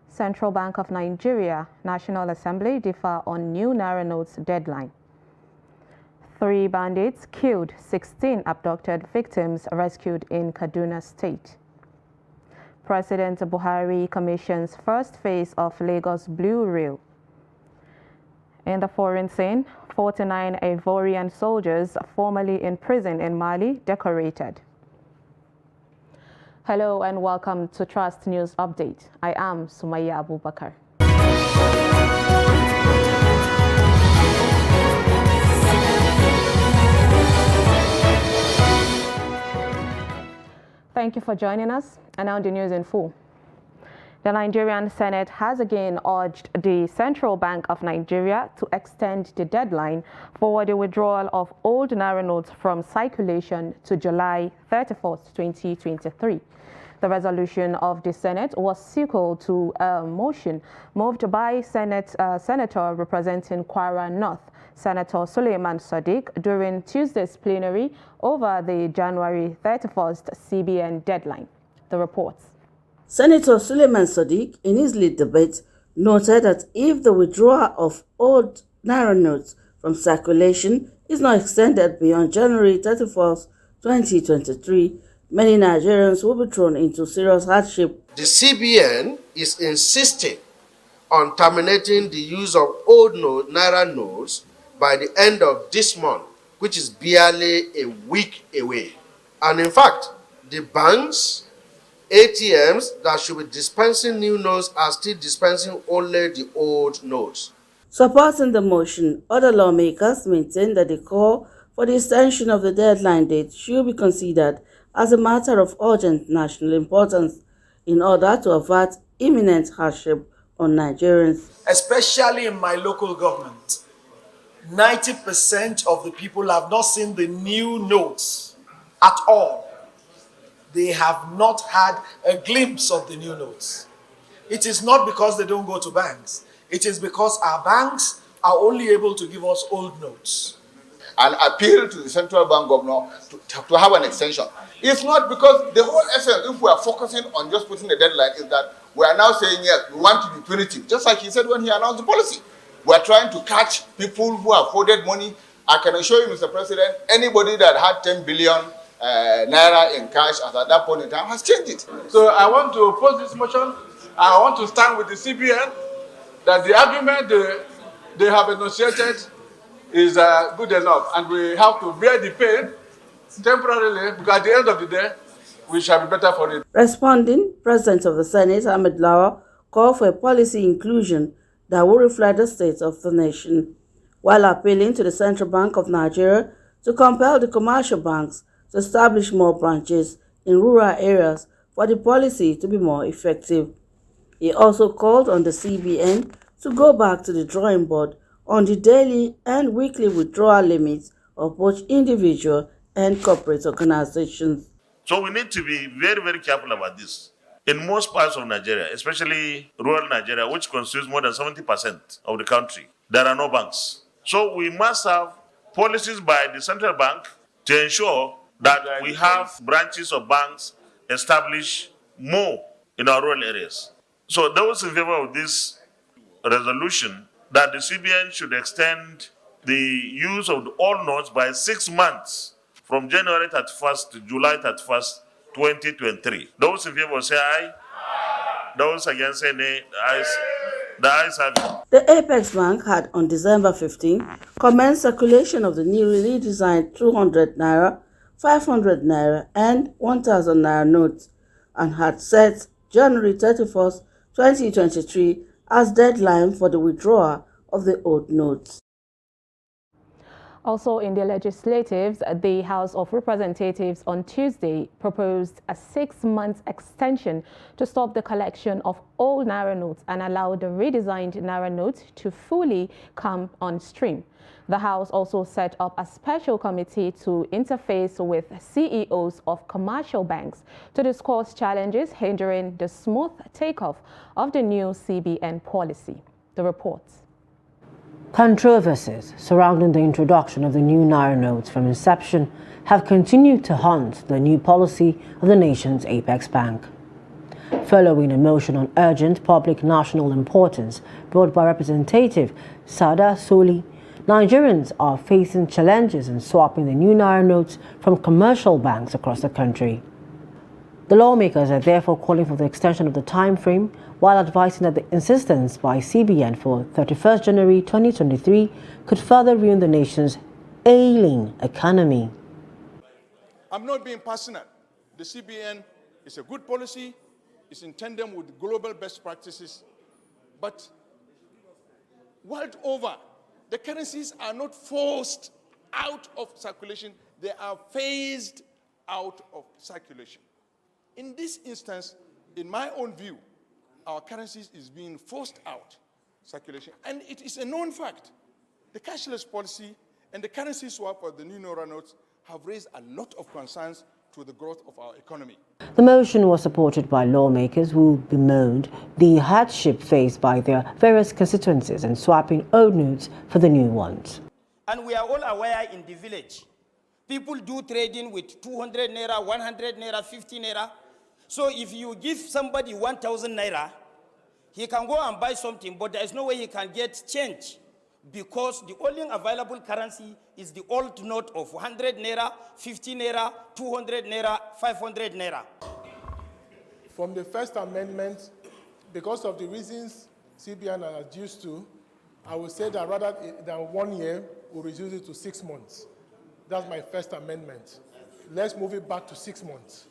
Central Bank of Nigeria, National Assembly differ on new Naira notes deadline. 3 bandits killed, 16 abducted victims rescued in Kaduna State. President Buhari commissions first phase of Lagos Blue Rail. In the foreign scene, 49 Ivorian soldiers formerly imprisoned in Mali decorated. Hello and welcome to Trust News Update. I am Sumaya Abubakar. Thank you for joining us. And now the news in full. The Nigerian Senate has again urged the Central Bank of Nigeria to extend the deadline for the withdrawal of old Naira notes from circulation to July 31st, 2023. The resolution of the Senate was sequel to a motion moved by Senator representing Kwara North, Senator Suleiman Sadiq, during Tuesday's plenary over the January 31st CBN deadline. The reports. Senator Suleiman Sadiq, in his lead debate, noted that if the withdrawal of old Naira notes from circulation is not extended beyond January 31st, 2023, many Nigerians will be thrown into serious hardship. The CBN is insisting on terminating the use of old Naira notes by the end of this month, which is barely a week away. And in fact, the banks, ATMs that should be dispensing new notes are still dispensing only the old notes. Supporting the motion, other lawmakers maintain that the call for the extension of the deadline date should be considered as a matter of urgent national importance in order to avert imminent hardship on Nigerians. Especially in my local government, 90% of the people have not seen the new notes at all. They have not had a glimpse of the new notes. It is not because they don't go to banks. It is because our banks are only able to give us old notes. And appeal to the central bank governor to have an extension. It's not because the whole essence, if we are focusing on just putting the deadline, is that we are now saying, yes, we want to be punitive, just like he said when he announced the policy. We are trying to catch people who have hoarded money. I can assure you, Mr. President, anybody that had 10 billion naira in cash at that point in time has changed it. So I want to oppose this motion. I want to stand with the CBN that the argument they have negotiated is good enough, and we have to bear the pain temporarily, because at the end of the day, we shall be better for it. Responding, President of the Senate, Ahmed Lawa, called for a policy inclusion that will reflect the state of the nation, while appealing to the Central Bank of Nigeria to compel the commercial banks to establish more branches in rural areas for the policy to be more effective. He also called on the CBN to go back to the drawing board on the daily and weekly withdrawal limits of both individual and corporate organizations. So we need to be very, very careful about this. In most parts of Nigeria, especially rural Nigeria, which constitutes more than 70% of the country, there are no banks. So we must have policies by the central bank to ensure that we have branches of banks established more in our rural areas. So those in favor of this resolution, that the CBN should extend the use of the old notes by 6 months from January 31st to July 31st, 2023. Those in favor say aye. Those against say nay. The ayes have it. The Apex Bank had on December 15 commenced circulation of the newly redesigned 200 Naira, 500 Naira and 1000 Naira notes and had set January 31st, 2023 as deadline for the withdrawal of the old notes. Also in the legislatives, the House of Representatives on Tuesday proposed a 6-month extension to stop the collection of old Naira notes and allow the redesigned Naira notes to fully come on stream. The House also set up a special committee to interface with CEOs of commercial banks to discuss challenges hindering the smooth takeoff of the new CBN policy. The reports. Controversies surrounding the introduction of the new Naira notes from inception have continued to haunt the new policy of the nation's Apex Bank. following a motion on urgent public national importance brought by Representative Sada Soli. Nigerians are facing challenges in swapping the new naira notes from commercial banks across the country. The lawmakers are therefore calling for the extension of the time frame, while advising that the insistence by CBN for 31st January 2023 could further ruin the nation's ailing economy. I'm not being personal. The CBN is a good policy, it's in tandem with global best practices, but world over, the currencies are not forced out of circulation, they are phased out of circulation. In this instance, in my own view, our currencies is being forced out circulation, and it is a known fact. The cashless policy and the currency swap for the new naira notes have raised a lot of concerns to the growth of our economy. The motion was supported by lawmakers who bemoaned the hardship faced by their various constituencies in swapping old notes for the new ones. And we are all aware in the village, people do trading with 200 naira, 100 naira, 50 naira. So if you give somebody 1,000 naira, he can go and buy something, but there is no way he can get change, because the only available currency is the old note of 100 naira, 50 naira, 200 naira, 500 naira. From the First Amendment, because of the reasons CBN are adduced to, I would say that rather than 1 year, we'll reduce it to 6 months. That's my First Amendment. Let's move it back to 6 months,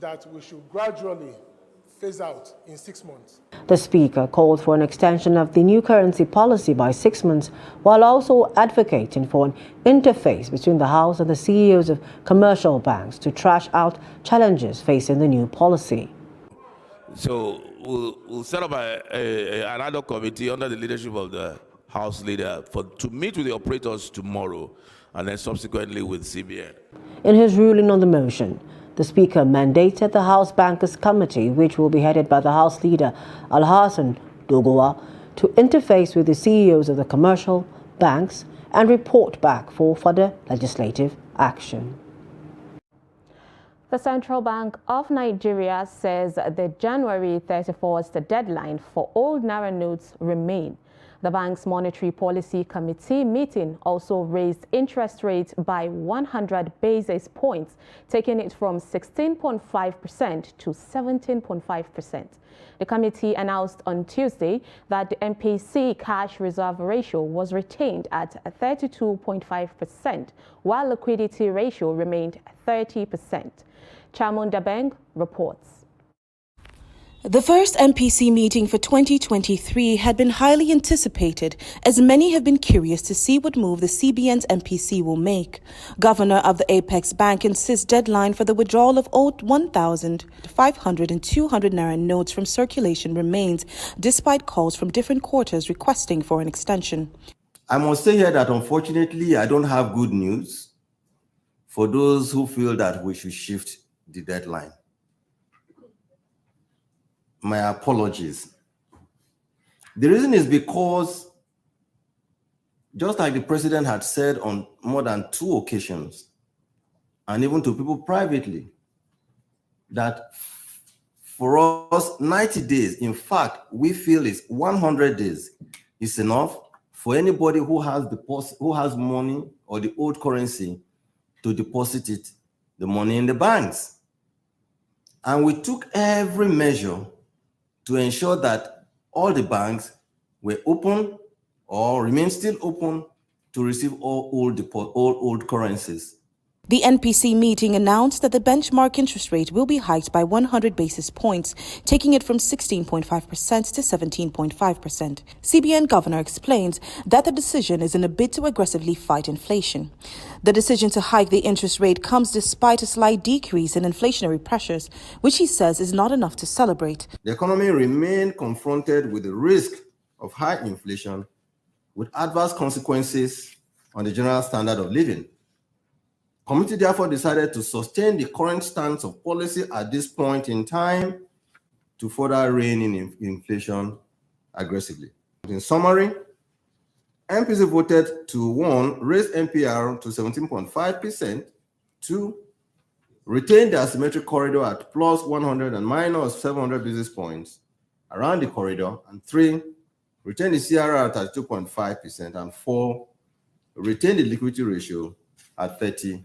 that we should gradually phase out in 6 months. The Speaker called for an extension of the new currency policy by 6 months, while also advocating for an interface between the House and the CEOs of commercial banks to trash out challenges facing the new policy. So we'll set up another committee under the leadership of the House leader to meet with the operators tomorrow, and then subsequently with CBN. In his ruling on the motion, the Speaker mandated the House Bankers Committee, which will be headed by the House Leader Alhassan Dogowa, to interface with the CEOs of the commercial banks and report back for further legislative action. The Central Bank of Nigeria says the January 31st deadline for old naira notes remain. The bank's Monetary Policy Committee meeting also raised interest rates by 100 basis points, taking it from 16.5% to 17.5%. The committee announced on Tuesday that the MPC cash reserve ratio was retained at 32.5%, while liquidity ratio remained 30%. Chamunda Beng reports. The first MPC meeting for 2023 had been highly anticipated, as many have been curious to see what move the CBN's MPC will make. Governor of the Apex Bank insists deadline for the withdrawal of old 1,500 and 200 naira notes from circulation remains, despite calls from different quarters requesting for an extension. I must say here that unfortunately I don't have good news for those who feel that we should shift the deadline. My apologies. The reason is because, just like the president had said on more than 2 occasions, and even to people privately, that for us 90 days, in fact, we feel it's 100 days is enough for anybody who has money or the old currency to deposit the money in the banks. And we took every measure to ensure that all the banks were open or remain still open to receive all old currencies. The NPC meeting announced that the benchmark interest rate will be hiked by 100 basis points, taking it from 16.5% to 17.5%. CBN governor explains that the decision is in a bid to aggressively fight inflation. The decision to hike the interest rate comes despite a slight decrease in inflationary pressures, which he says is not enough to celebrate. The economy remained confronted with the risk of high inflation, with adverse consequences on the general standard of living. Committee therefore decided to sustain the current stance of policy at this point in time to further rein in inflation aggressively. In summary, MPC voted to 1. Raise MPR to 17.5%, 2. retain the asymmetric corridor at plus 100 and minus 700 basis points around the corridor, and 3, retain the CRR at 2.5%, and 4, retain the liquidity ratio at 30%.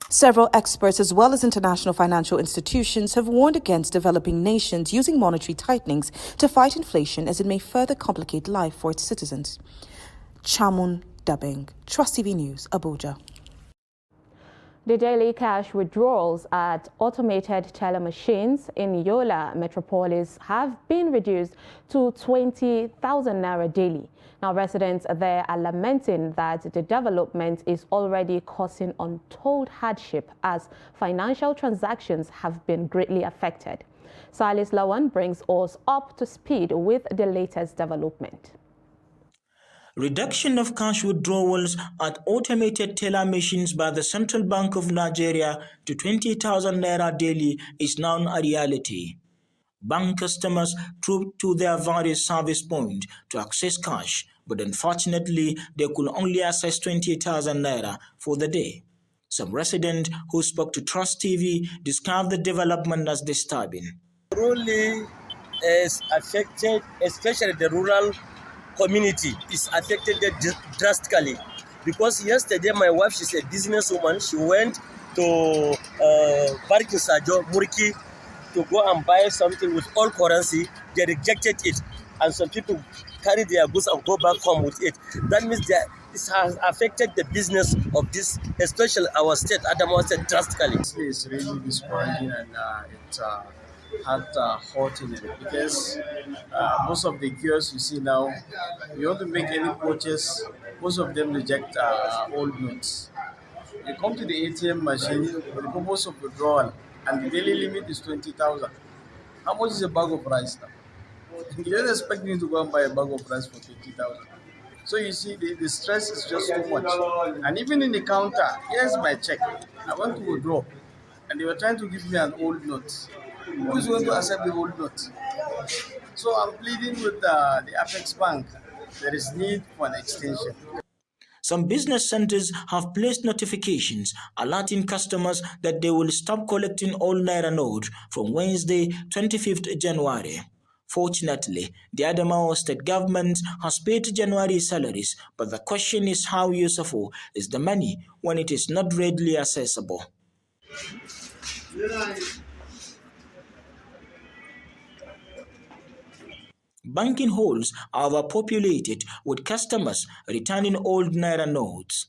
Several experts, as well as international financial institutions, have warned against developing nations using monetary tightenings to fight inflation, as it may further complicate life for its citizens. Chamun Dabeng, Trust TV News, Abuja. The daily cash withdrawals at automated teller machines in Yola Metropolis have been reduced to 20,000 naira daily. Now, residents there are lamenting that the development is already causing untold hardship, as financial transactions have been greatly affected. Silas Lawan brings us up to speed with the latest development. Reduction of cash withdrawals at automated teller machines by the Central Bank of Nigeria to 20,000 naira daily is now a reality. Bank customers trooped to their various service points to access cash, but unfortunately, they could only access 20,000 naira for the day. Some residents who spoke to Trust TV described the development as disturbing. Really is affected, especially the rural community is affected drastically, because yesterday my wife, she's a businesswoman, she went to Barking Sajo Murki to go and buy something with all currency. They rejected it, and some people carry their goods and go back home with it. That means that this has affected the business of this, especially our state, Adamawa State, drastically. It's really discouraging, and it's hurting it, because most of the kiosks you see now, you want to make any purchase, most of them reject old notes. You come to the ATM machine for the purpose of withdrawal, and the daily limit is 20,000. How much is a bag of rice now? You don't expect me to go and buy a bag of rice for 20,000. So you see, the stress is just too much. And even in the counter, here's my check. I want to withdraw, and they were trying to give me an old note. Who is going to accept the old note? So I'm pleading with the Apex Bank. There is need for an extension. Some business centers have placed notifications alerting customers that they will stop collecting all Naira notes from Wednesday, 25th January. Fortunately, the Adamawa state government has paid January salaries, but the question is how useful is the money when it is not readily accessible. Banking halls are overpopulated with customers returning old Naira notes.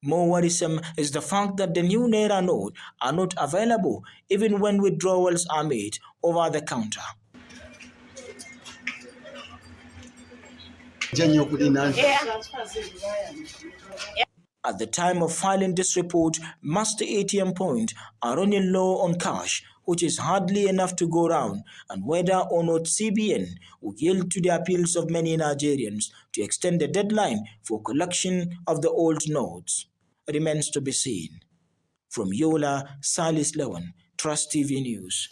More worrisome is the fact that the new Naira notes are not available even when withdrawals are made over the counter. At the time of filing this report, master ATM points are running low on cash, which is hardly enough to go round, and whether or not CBN will yield to the appeals of many Nigerians to extend the deadline for collection of the old notes remains to be seen. From Yola, Silas Lawan, Trust TV News.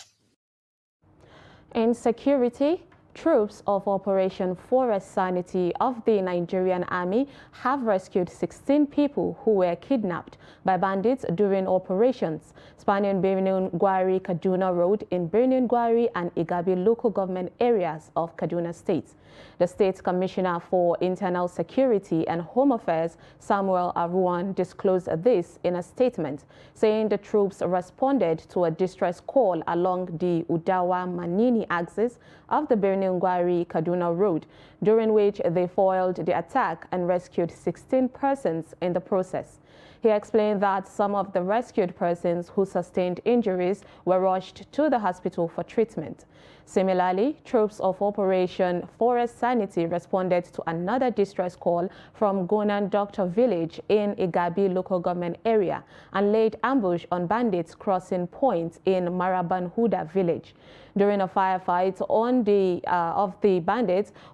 In security, troops of Operation Forest Sanity of the Nigerian Army have rescued 16 people who were kidnapped by bandits during operations spanning Birnin Gwari Kaduna Road in Birnin Gwari and Igabi local government areas of Kaduna State. The State Commissioner for Internal Security and Home Affairs, Samuel Aruan, disclosed this in a statement, saying the troops responded to a distress call along the Udawa-Manini axis of the Birnin Gwari Kaduna Road, during which they foiled the attack and rescued 16 persons in the process. He explained that some of the rescued persons who sustained injuries were rushed to the hospital for treatment. Similarly, troops of Operation Forest Sanity responded to another distress call from Gonan Doctor Village in Igabi local government area and laid ambush on bandits crossing point in Maraban Huda village. during a firefight on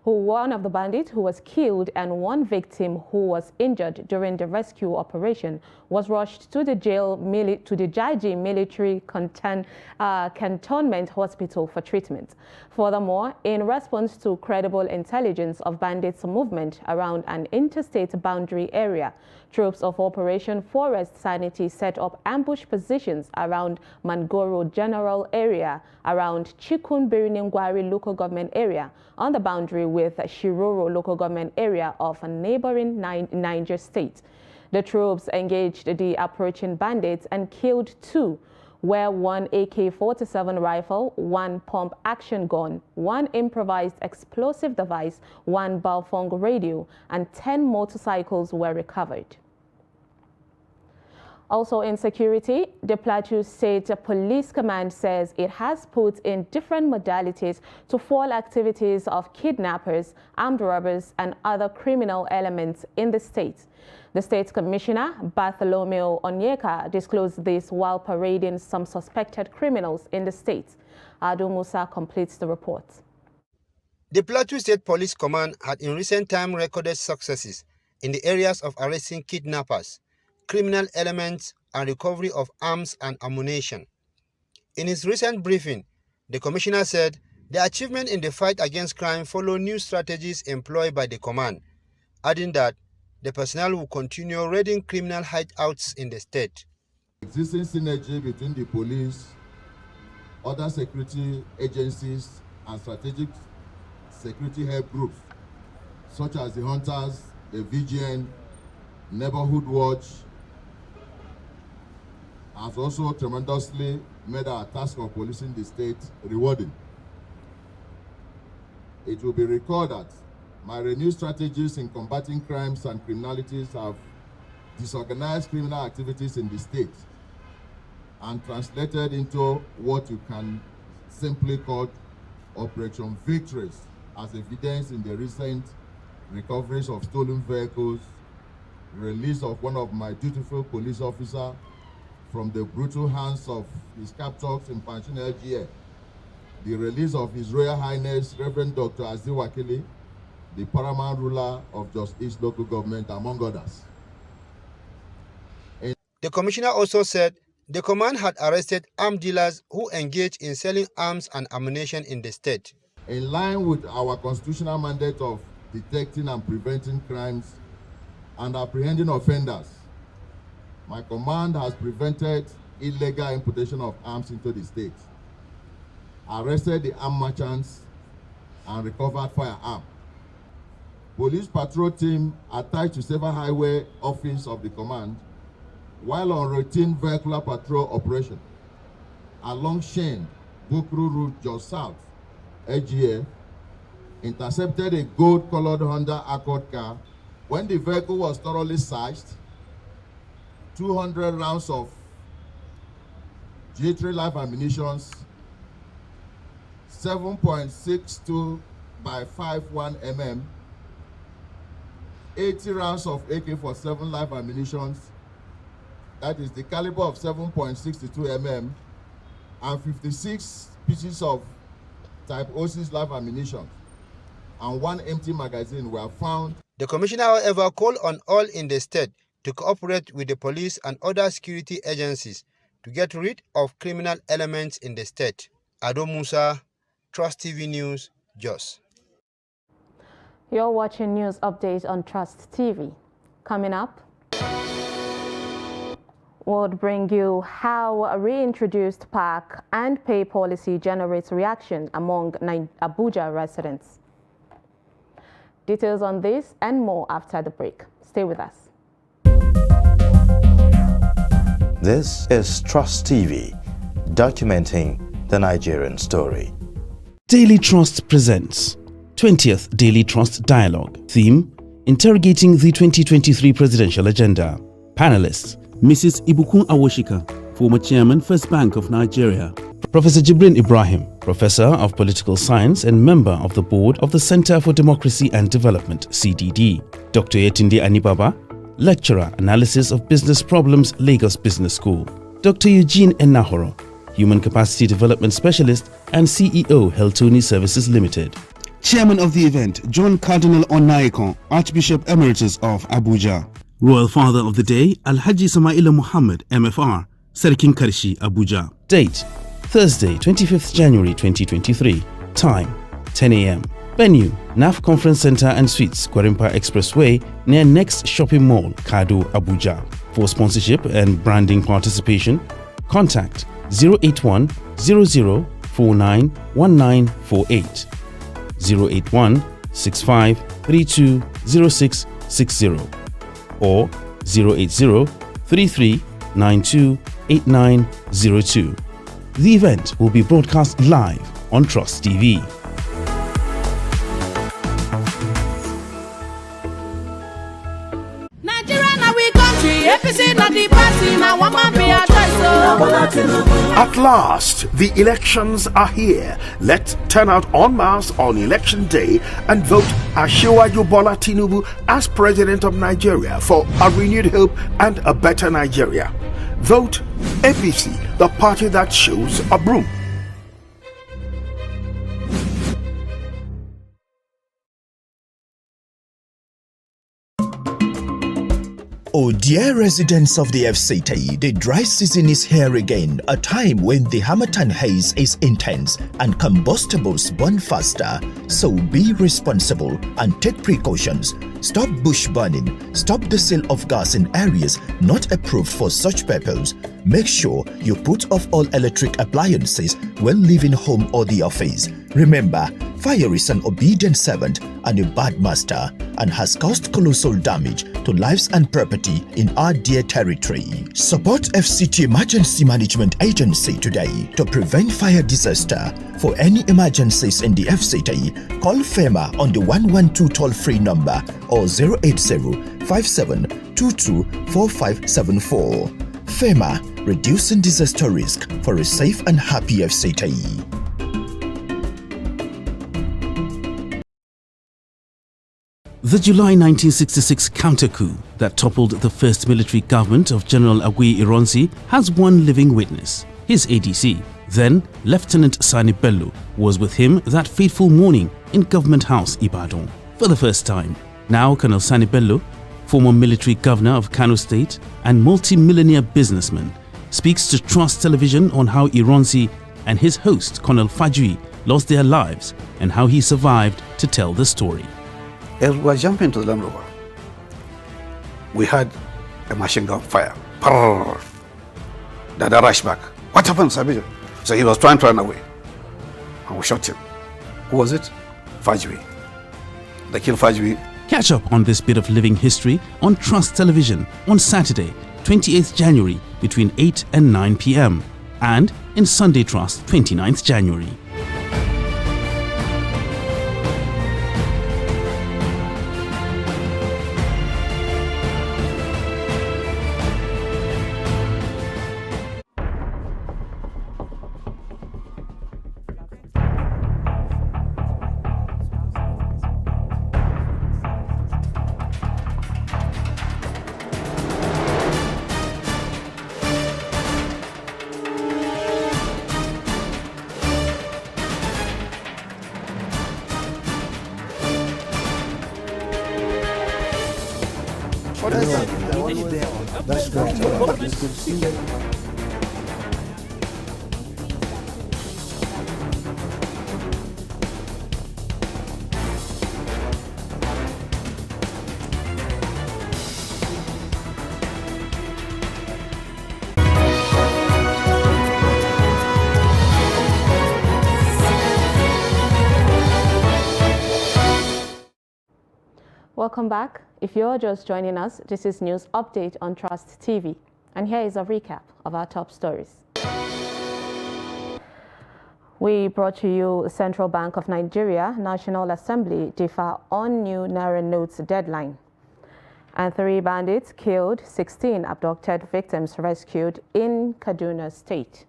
one of the bandits who was killed and one victim who was injured during the rescue operation was rushed to the Jaji Military Cantonment Hospital for treatment. Furthermore, in response to credible intelligence of bandits' movement around an interstate boundary area, troops of Operation Forest Sanity set up ambush positions around Mangoro General area, around Chikun Biriningwari local government area, on the boundary with Shiroro local government area of a neighboring Niger state. The troops engaged the approaching bandits and killed 2, where 1 AK-47 rifle, 1 pump action gun, 1 improvised explosive device, 1 Balfong radio, and 10 motorcycles were recovered. Also in security, the Plateau State Police Command says it has put in different modalities to foil activities of kidnappers, armed robbers, and other criminal elements in the state. The State Commissioner, Bartholomew Onyeka, disclosed this while parading some suspected criminals in the state. Ado Musa completes the report. The Plateau State Police Command had in recent time recorded successes in the areas of arresting kidnappers, criminal elements, and recovery of arms and ammunition. In his recent briefing, the Commissioner said the achievement in the fight against crime follow new strategies employed by the command, adding that the personnel will continue raiding criminal hideouts in the state. Existing synergy between the police, other security agencies, and strategic security help groups, such as the Hunters, the VGN, Neighborhood Watch, has also tremendously made our task of policing the state rewarding. It will be recalled that my renewed strategies in combating crimes and criminalities have disorganized criminal activities in the state and translated into what you can simply call Operation Victories, as evidenced in the recent recoveries of stolen vehicles, release of one of my dutiful police officers from the brutal hands of his captors in Panchin LGA, the release of His Royal Highness Reverend Dr. Azdi Wakili, the paramount ruler of Jos East local government, among others. The Commissioner also said the command had arrested armed dealers who engaged in selling arms and ammunition in the state. In line with our constitutional mandate of detecting and preventing crimes and apprehending offenders, my command has prevented illegal importation of arms into the state, arrested the armed merchants, and recovered firearms. Police patrol team attached to several highway office of the command while on routine vehicular patrol operation along Shane, Bukru Route, Jos South, AGA, intercepted a gold-colored Honda Accord car. When the vehicle was thoroughly searched, 200 rounds of G3 live ammunition, 7.62 by 5.1 mm, 80 rounds of AK-47 live ammunition, that is the caliber of 7.62 mm, and 56 pieces of type 06 live ammunition, and 1 empty magazine were found. The Commissioner, however, called on all in the state to cooperate with the police and other security agencies to get rid of criminal elements in the state. Ado Musa, Trust TV News, Jos. You're watching news updates on Trust TV. Coming up, we'll bring you how a reintroduced park and pay policy generates reaction among Abuja residents. Details on this and more after the break. Stay with us. This is Trust TV, documenting the Nigerian story. Daily Trust presents 20th Daily Trust Dialogue. Theme: Interrogating the 2023 Presidential Agenda. Panelists: Mrs. Ibukun Awoshika, former Chairman, First Bank of Nigeria. Professor Jibrin Ibrahim, Professor of Political Science and member of the Board of the Center for Democracy and Development, CDD. Dr. Yetunde Anibaba, Lecturer, Analysis of Business Problems, Lagos Business School. Dr. Eugene Enahoro, Human Capacity Development Specialist and CEO, Heltoni Services Limited. Chairman of the event, John Cardinal Onaikon, Archbishop Emeritus of Abuja. Royal Father of the Day, Alhaji Samaila Muhammad, MFR, Serikin Karshi, Abuja. Date, Thursday, 25th January 2023. Time, 10 a.m. Venue, NAF Conference Center and Suites, Gwarimpa Expressway, near Next Shopping Mall, Kado, Abuja. For sponsorship and branding participation, contact 081 00 49 1948, 081 65 32 0660, or 080 33 92 8902. The event will be broadcast live on Trust TV. At last, the elections are here. Let's turn out en masse on election day and vote Asiwaju Bola Tinubu as President of Nigeria for a renewed hope and a better Nigeria. Vote APC, the party that shows a broom. Oh dear residents of the FCT, the dry season is here again, a time when the Harmattan haze is intense and combustibles burn faster. So be responsible and take precautions. Stop bush burning. Stop the sale of gas in areas not approved for such purpose. Make sure you put off all electric appliances when leaving home or the office. Remember, fire is an obedient servant and a bad master, and has caused colossal damage to lives and property in our dear territory. Support FCT Emergency Management Agency today to prevent fire disaster. For any emergencies in the FCT, call FEMA on the 112 toll-free number or 080-5722-4574. FEMA, reducing disaster risk for a safe and happy FCT. The July 1966 counter-coup that toppled the first military government of General Agui Ironsi has one living witness, his ADC. Then, Lieutenant Sani Bello was with him that fateful morning in Government House, Ibadan. For the first time, now Colonel Sani Bello, former military governor of Kano State and multi-millionaire businessman, speaks to Trust Television on how Ironsi and his host, Colonel Fajui, lost their lives and how he survived to tell the story. As we were jumping to the Land Rover, we had a machine gun fire. Dada rushed back. What happened, Sabijo? So he was trying to run away. And we shot him. Who was it? Fajui. They killed Fajui. Catch up on this bit of living history on Trust Television on Saturday, 28th January between 8 and 9 p.m. and in Sunday Trust, 29th January. That's good. It's good to see you. Welcome back. If you're just joining us, this is News Update on Trust TV. And here is a recap of our top stories. We brought to you Central Bank of Nigeria, National Assembly differ on new Naira notes deadline. And 3 bandits killed, 16 abducted victims rescued in Kaduna State.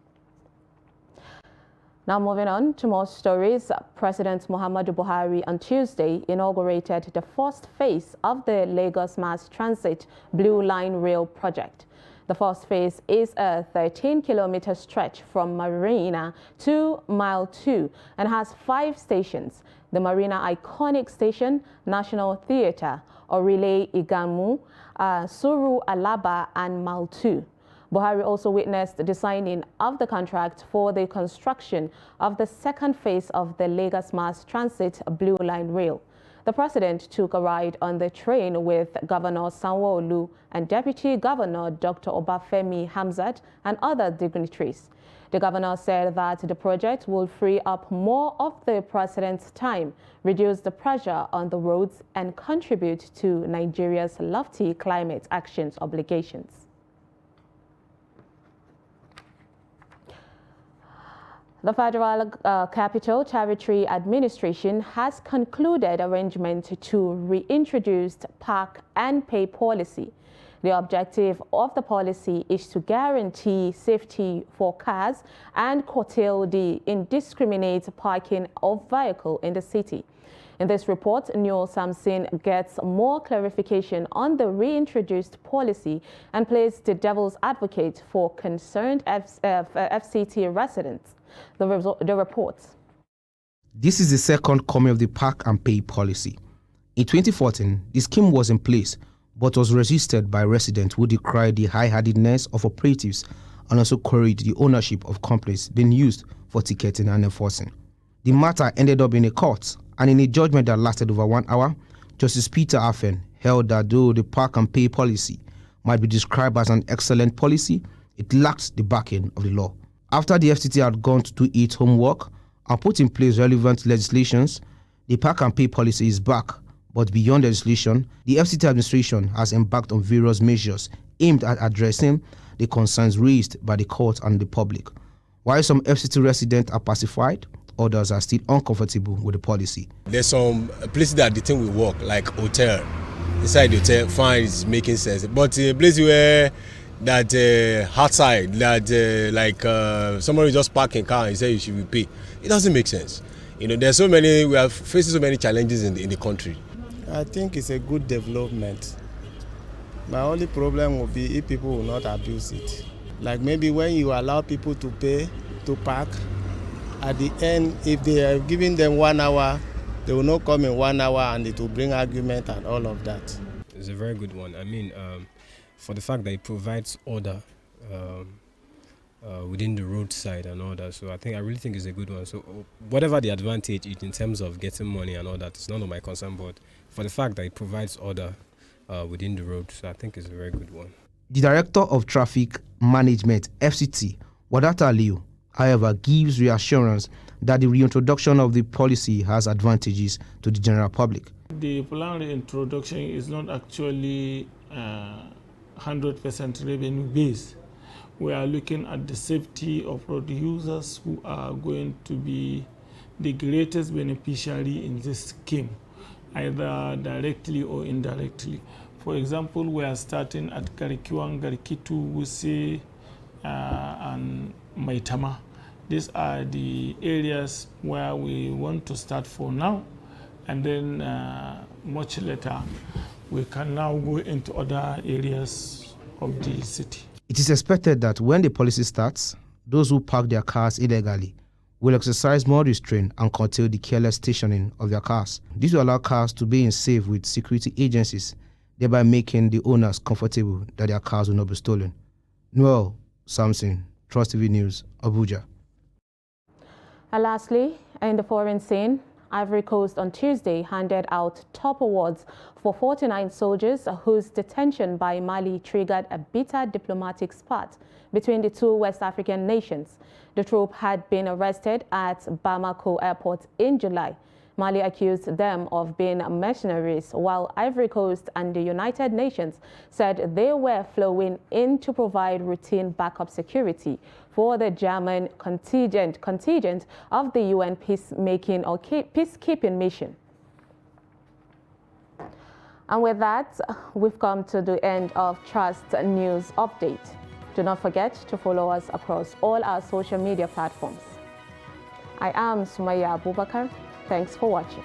Now moving on to more stories, President Muhammadu Buhari on Tuesday inaugurated the first phase of the Lagos Mass Transit Blue Line Rail project. The first phase is a 13-kilometer stretch from Marina to Mile 2 and has 5 stations: the Marina Iconic Station, National Theatre, Orile Igamu, Suru Alaba, and Mile 2. Buhari also witnessed the signing of the contract for the construction of the second phase of the Lagos Mass Transit Blue Line Rail. The president took a ride on the train with Governor Sanwo-Olu and Deputy Governor Dr. Obafemi Hamzat and other dignitaries. The governor said that the project will free up more of the president's time, reduce the pressure on the roads, and contribute to Nigeria's lofty climate actions obligations. The Federal Capital Territory Administration has concluded arrangement to reintroduce park and pay policy. The objective of the policy is to guarantee safety for cars and curtail the indiscriminate parking of vehicles in the city. In this report, Newell Samson gets more clarification on the reintroduced policy and plays the devil's advocate for concerned FCT residents. The report. This is the second coming of the park and pay policy. In 2014, the scheme was in place but was resisted by residents who decried the high-handedness of operatives and also queried the ownership of companies being used for ticketing and enforcing. The matter ended up in a court, and in a judgment that lasted over 1 hour, Justice Peter Afen held that though the park and pay policy might be described as an excellent policy, it lacked the backing of the law. After the FCT had gone to do its homework and put in place relevant legislations, the park and pay policy is back. But beyond legislation, the FCT administration has embarked on various measures aimed at addressing the concerns raised by the court and the public. While some FCT residents are pacified, others are still uncomfortable with the policy. There's some places that the thing will work, like hotel. Inside the hotel, fine, it's making sense. But a place where that outside, that somebody just park a car and say you should pay, it doesn't make sense. You know, there's so many, we are facing so many challenges in the country. I think it's a good development. My only problem will be if people will not abuse it. Like maybe when you allow people to pay to park, at the end, if they are giving them 1 hour, they will not come in 1 hour and it will bring argument and all of that. It's a very good one. I mean, for the fact that it provides order within the roadside and all that. So I really think it's a good one. So whatever the advantage is in terms of getting money and all that, it's none of my concern. But for the fact that it provides order within the road, so I think it's a very good one. The Director of Traffic Management, FCT, Wadata Aliyu, however, gives reassurance that the reintroduction of the policy has advantages to the general public. The plan reintroduction is not actually 100% revenue based. We are looking at the safety of road users who are going to be the greatest beneficiary in this scheme, either directly or indirectly. For example, we are starting at Garikiwan, Garikitu, Wuse, and Maitama. These are the areas where we want to start for now, and then much later we can now go into other areas of the city. It is expected that when the policy starts, those who park their cars illegally will exercise more restraint and curtail the careless stationing of their cars. This will allow cars to be in safe with security agencies, thereby making the owners comfortable that their cars will not be stolen. Newell Samson, Trust TV News, Abuja. And lastly, in the foreign scene, Ivory Coast on Tuesday handed out top awards for 49 soldiers whose detention by Mali triggered a bitter diplomatic spat between the two West African nations. The troop had been arrested at Bamako airport in July. Mali accused them of being mercenaries, while Ivory Coast and the United Nations said they were flowing in to provide routine backup security for the German contingent of the UN peacekeeping mission. And with that, we've come to the end of Trust News Update. Do not forget to follow us across all our social media platforms. I am Sumaya Abubakar. Thanks for watching.